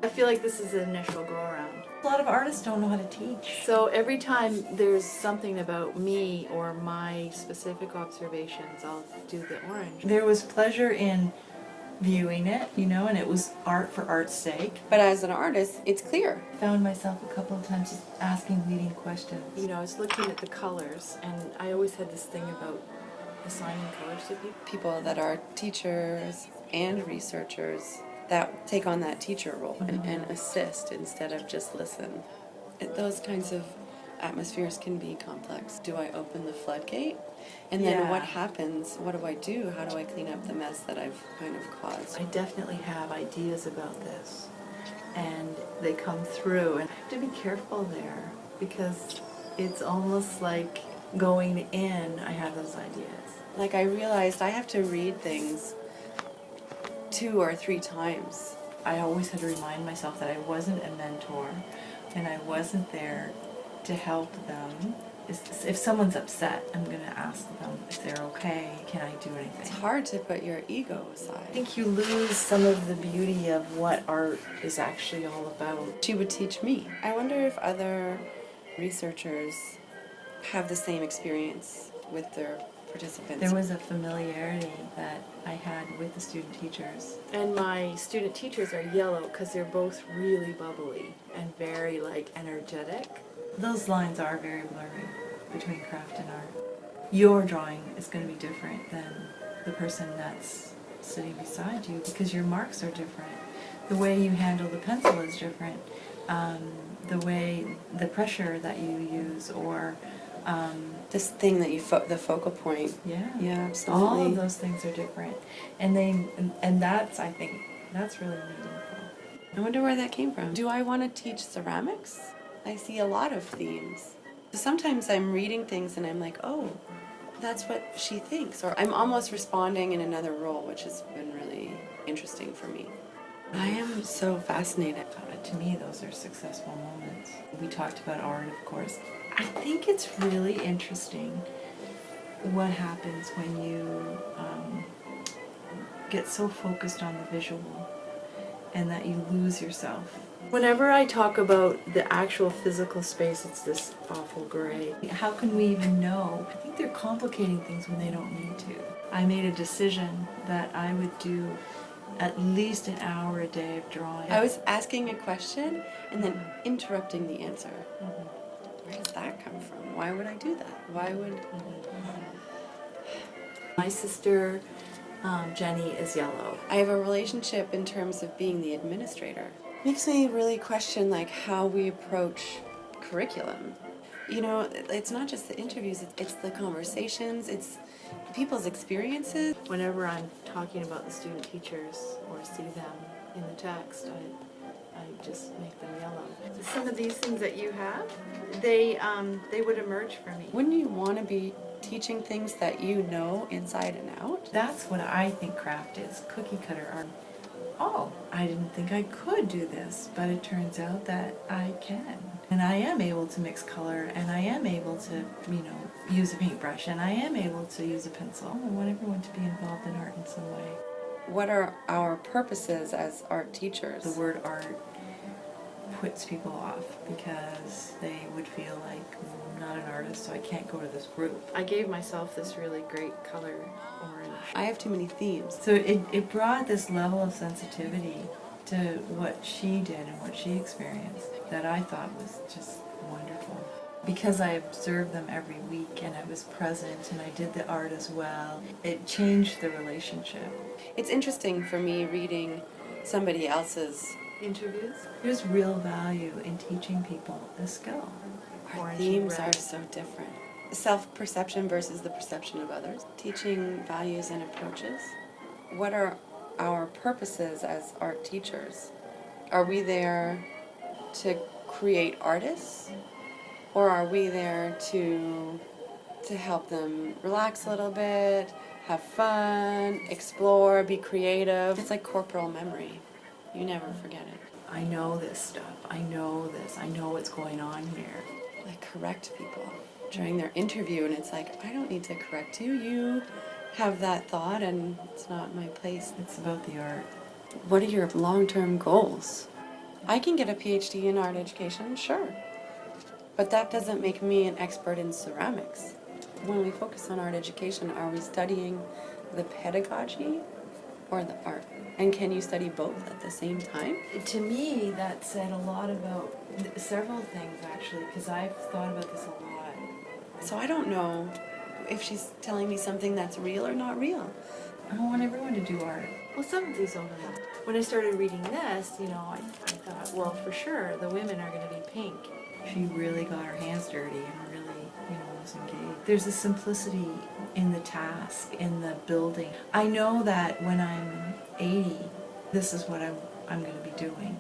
I feel like this is the initial go around. A lot of artists don't know how to teach. So every time there's something about me or my specific observations, I'll do the orange. There was pleasure in viewing it, and it was art for art's sake. But as an artist, it's clear. I found myself a couple of times just asking leading questions. I was looking at the colors, and I always had this thing about assigning colors to people. People that are teachers and researchers that take on that teacher role and assist instead of just listen. Those kinds of atmospheres can be complex. Do I open the floodgate? And then what happens? What do I do? How do I clean up the mess that I've kind of caused? I definitely have ideas about this, and they come through, and I have to be careful there because it's almost like going in, I have those ideas. Like I realized I have to read things 2 or 3 times. I always had to remind myself that I wasn't a mentor and I wasn't there to help them. If someone's upset, I'm going to ask them if they're okay, can I do anything? It's hard to put your ego aside. I think you lose some of the beauty of what art is actually all about. She would teach me. I wonder if other researchers have the same experience with their participants. There was a familiarity that I had with the student teachers. And my student teachers are yellow because they're both really bubbly and very energetic. Those lines are very blurry between craft and art. Your drawing is going to be different than the person that's sitting beside you because your marks are different. The way you handle the pencil is different. The pressure that you use, or this thing that the focal point. Yeah, absolutely. All of those things are different, and that's, I think, that's really meaningful. I wonder where that came from. Do I want to teach ceramics? I see a lot of themes. Sometimes I'm reading things and I'm like, oh, that's what she thinks, or I'm almost responding in another role, which has been really interesting for me. I am so fascinated. To me, those are successful moments. We talked about art, of course. I think it's really interesting what happens when you get so focused on the visual and that you lose yourself. Whenever I talk about the actual physical space, it's this awful gray. How can we even know? I think they're complicating things when they don't need to. I made a decision that I would do at least an hour a day of drawing. I was asking a question and then interrupting the answer. Where does that come from? Why would I do that? Why would... My sister, Jenny, is yellow. I have a relationship in terms of being the administrator. Makes me really question how we approach curriculum. It's not just the interviews, it's the conversations, it's people's experiences. Whenever I'm talking about the student teachers or see them in the text, I just make them yellow. Some of these things that you have, they would emerge for me. Wouldn't you want to be teaching things that you know inside and out? That's what I think craft is, cookie cutter art. Oh, I didn't think I could do this, but it turns out that I can. And I am able to mix color, and I am able to, use a paintbrush, and I am able to use a pencil. I want everyone to be involved in art in some way. What are our purposes as art teachers? The word art puts people off because they would feel like, I'm not an artist, so I can't go to this group. I gave myself this really great color, orange. I have too many themes. So it brought this level of sensitivity to what she did and what she experienced that I thought was just wonderful. Because I observed them every week and I was present and I did the art as well, it changed the relationship. It's interesting for me reading somebody else's interviews. There's real value in teaching people a skill. Our themes are so different. Self-perception versus the perception of others. Teaching values and approaches. What are our purposes as art teachers? Are we there to create artists? Or are we there to help them relax a little bit, have fun, explore, be creative? It's like corporal memory. You never forget it. I know this stuff. I know this. I know what's going on here. Like correct people during their interview, and it's like, I don't need to correct you. You have that thought, and it's not my place. It's about the art. What are your long-term goals? I can get a PhD in art education, sure. But that doesn't make me an expert in ceramics. When we focus on art education, are we studying the pedagogy or the art? And can you study both at the same time? To me, that said a lot about several things, actually, because I've thought about this a lot. So I don't know if she's telling me something that's real or not real. I want everyone to do art. Well, some of these overlap. When I started reading this, I thought, well, for sure, the women are going to be pink. She really got her hands dirty and really, was engaged. There's a simplicity in the task, in the building. I know that when I'm 80, this is what I'm going to be doing.